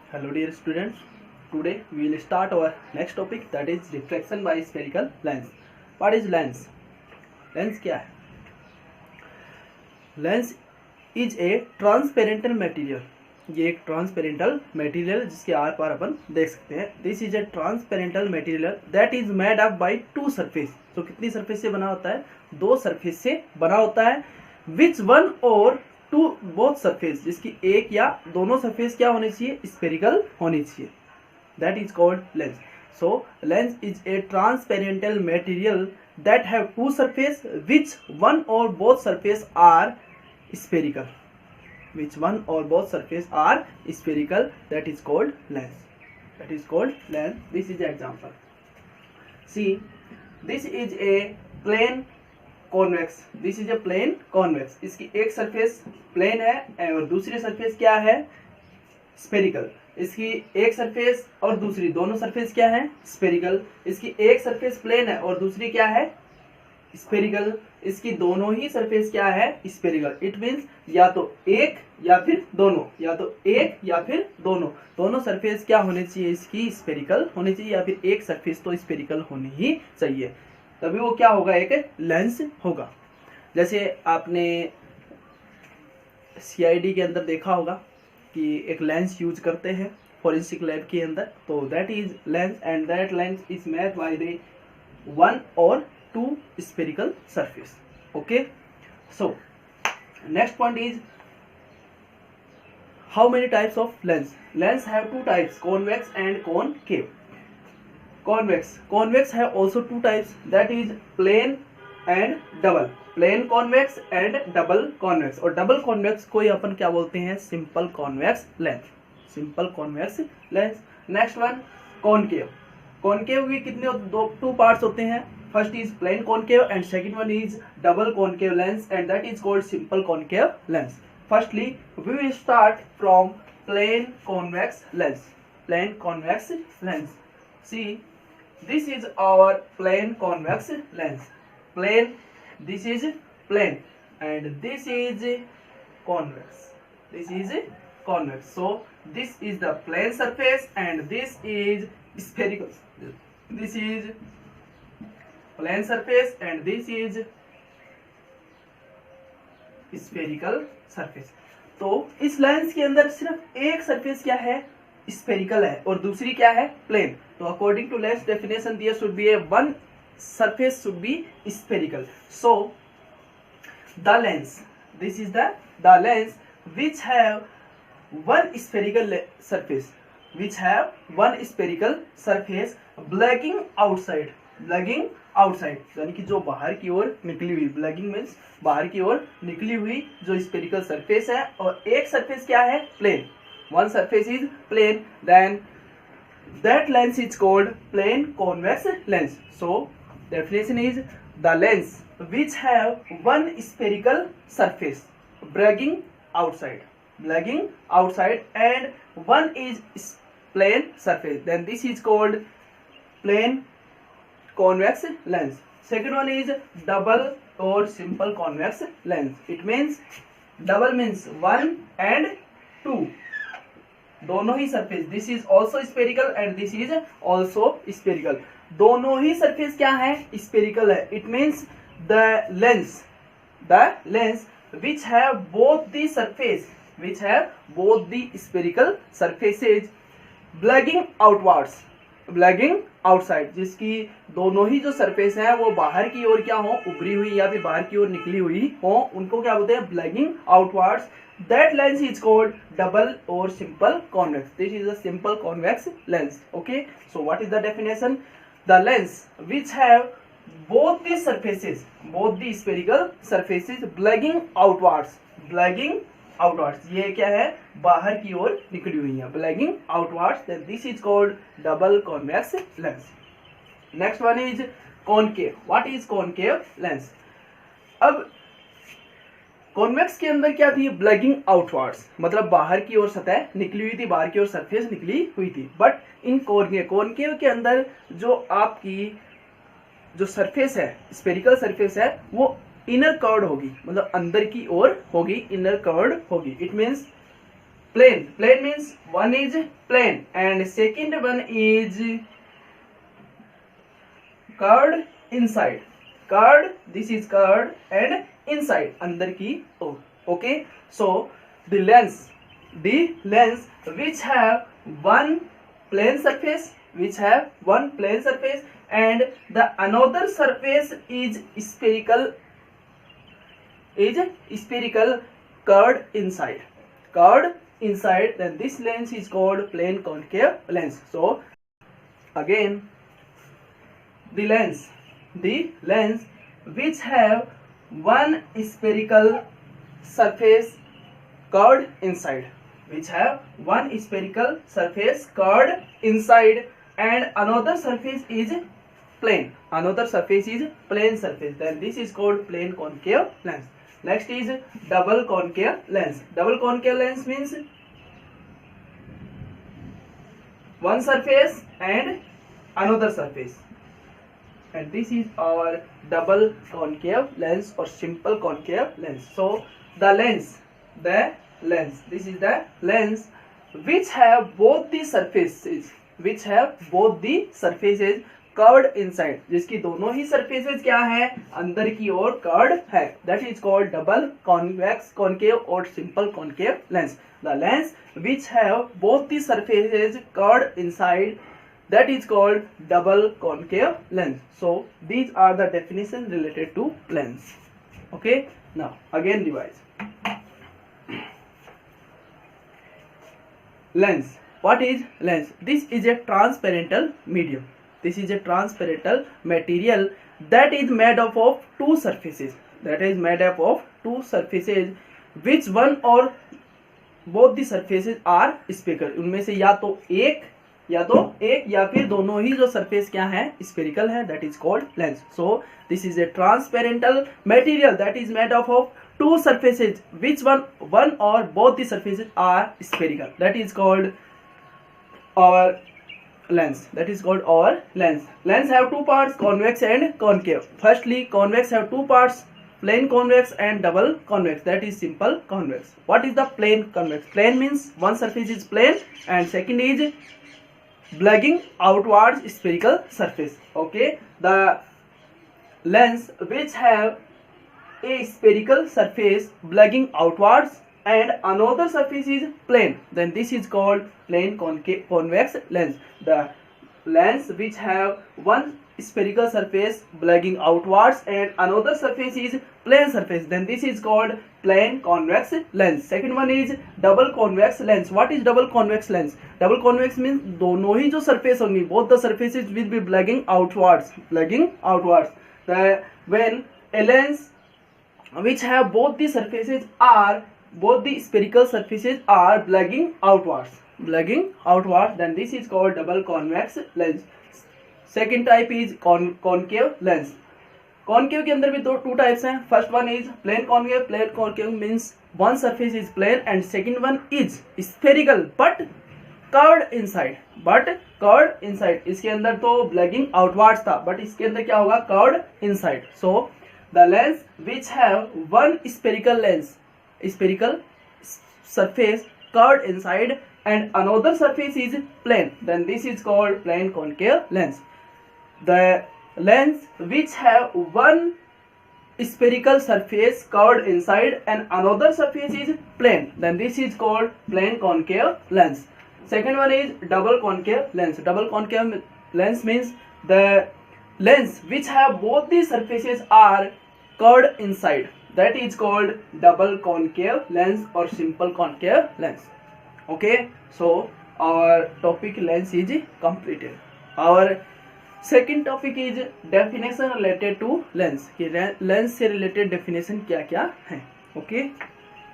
Hello dear students, today we will start our next topic, that is refraction by spherical lens. What is lens? Lens क्या है? Lens is a transparent material. ये एक ट्रांसपेरेंटल material जिसके are पार अपन देख सकते हैं. This is a transparental material that is made up by two surface. तो कितनी सरफेस से बना होता है? दो सरफेस से बना होता है. विच वन और टू बोथ सरफेस, जिसकी एक या दोनों सरफेस क्या होनी चाहिए? स्फेरिकल होनी चाहिए. That is called lens. So lens is a transparental material that have two surface which one और both surface are spherical. Which one or both surface are spherical, that is called lens. That is called lens. This is the example. See, this is a plane convex. This is a plane convex. इसकी एक surface plane है और दूसरी surface क्या है? Spherical. इसकी एक surface और दूसरी दोनों सरफेस क्या है? स्फेरिकल. इसकी एक सरफेस प्लेन है और दूसरी क्या है? स्फेरिकल. इसकी दोनों ही सरफेस क्या है? स्फेरिकल. इट मींस या तो एक या फिर दोनों, या तो एक या फिर दोनों. दोनों सरफेस क्या होने चाहिए? इसकी स्फेरिकल होनी चाहिए, या फिर एक सरफेस तो स्फेरिकल होनी ही चाहिए, तभी वो क्या होगा? एक लेंस होगा. जैसे आपने CID के अंदर देखा होगा कि एक लेंस यूज करते हैं फॉरेंसिक लैब के अंदर, तो that is lens and that lens is made by the one और two spherical surface. Okay, so next point is how many types of lens? Lens have two types, convex and concave. Convex have also two types, that is plane and double. Plane convex and double convex. और double convex को ही अपन क्या बोलते हैं? simple convex lens. Simple convex lens. Next one concave. Concave भी कितने two parts होते हैं? First is plane concave and second one is double concave lens, and that is called simple concave lens. Firstly, we will start from plane convex lens. Plane convex lens. See, this is our plane convex lens. Plane, this is plane, and this is convex. This is convex. So this is the plane surface and this is spherical. This is plane surface and this is spherical surface. तो इस lens के अंदर सिर्फ एक surface क्या है? Spherical है और दूसरी क्या है? प्लेन. तो अकॉर्डिंग टू लेंस डेफिनेशन दिया should be A one surface should be spherical. So the lens, this is the lens which have one spherical surface, which have one spherical surface blacking outside. Bulging outside यानी कि जो बाहर की ओर निकली हुई, ब्लैगिंग means बाहर की ओर निकली हुई जो स्फेरिकल सरफेस है, और एक सरफेस क्या है? Plane. One surface is plane, then that lens is called plane convex lens. So definition is the lens which have one spherical surface bulging outside, bulging outside, and one is plane surface, then this is called plane convex lens. Second one is double or simple convex lens. It means double means one and two, दोनों ही surface. This is also spherical and this is also spherical. दोनों ही surface क्या है? spherical है. It means the lens which have both the surface, which have both the spherical surfaces blacking outwards, bulging outside, जिसकी दोनों ही जो surface है वो बाहर की ओर क्या हो? उभरी हुई या फिर बाहर की ओर निकली हुई हो, उनको क्या बोलते हैं? Bulging outwards. That lens is called double और simple convex. This is a simple convex lens. Okay, so what is the definition? The lens which have both the surfaces, both the spherical surfaces bulging outwards, bulging outwards, ये क्या है? बाहर की ओर निकली हुई है, bulging outwards. Then this is called double convex lens. Next one is concave. What is concave lens? अब कॉन्वेक्स के अंदर क्या थी? ब्लैगिंग आउटवर्ड्स, मतलब बाहर की ओर सतह निकली हुई थी, बाहर की ओर सरफेस निकली हुई थी. बट इन कॉनकेव के अंदर जो आपकी जो सरफेस है, स्फेरिकल सरफेस है, वो इनर कर्व्ड होगी, मतलब अंदर की ओर होगी, इनर कर्व्ड होगी. It means plane means one is plane and second one is curved inside. Curved, this is curved and inside, अंदर की ओर. Okay, so the lens which have one plane surface, and the another surface is spherical curved inside, then this lens is called plane concave lens. So again, the lens which have one spherical surface curved inside, and another surface is plane, surface, then this is called plane concave lens. Next is double concave lens. Double concave lens means one surface and another surface, and this is our double concave lens or simple concave lens. So the lens, this is the lens which have both the surfaces, curved inside, जिसकी दोनों ही surfaces क्या है, अंदर की ओर curved है, that is called double convex concave और simple concave lens. The lens which have both the surfaces curved inside, that is called double concave lens. So these are the definition related to lens. Okay, now again revise. Lens, what is lens? This is a transparental medium, this is a transparental material that is made up of two surfaces, which one or both the surfaces are spherical. उनमें से या तो एक या फिर दोनों ही जो surface क्या है, स्फेरिकल है, that is called lens. So this is a transparental material that is made up of two surfaces which one और both the surfaces are spherical, that is called our lens. Lens have two parts, convex and concave. Firstly, convex have two parts, plane convex and double convex, that is simple convex. What is the plane convex? Plane means one surface is plane and second is plugging outwards spherical surface. Okay, the lens which have a spherical surface plugging outwards and another surface is plane, then this is called plane convex lens. The lens which have one spherical surface plugging outwards and another surface is plane surface, then this is called plane convex lens. Second one is double convex lens. What is double convex lens? Double convex means दोनों ही जो surface होंगी, both the surfaces will be plugging outwards. When a lens which have both the spherical surfaces are plugging outwards, then this is called double convex lens. Second type is concave lens. Concave के अंदर भी two types हैं. First one is plane concave. Plane concave means one surface is plane and second one is spherical but curved inside. इसके अंदर तो plugging outwards था, but इसके अंदर क्या होगा, curved inside. So the lens which have one spherical surface curved inside and another surface is plane, then this is called plane concave lens. The lens which have one spherical surface curved inside and another surface is plane, then this is called plane concave lens. Second one is double concave lens. Double concave lens means the lens which have both the surfaces are curved inside, that is called double concave lens or simple concave lens. Okay, so our topic lens is completed. Our second topic is definition related to lens. कि lens से related definition क्या क्या है. Okay.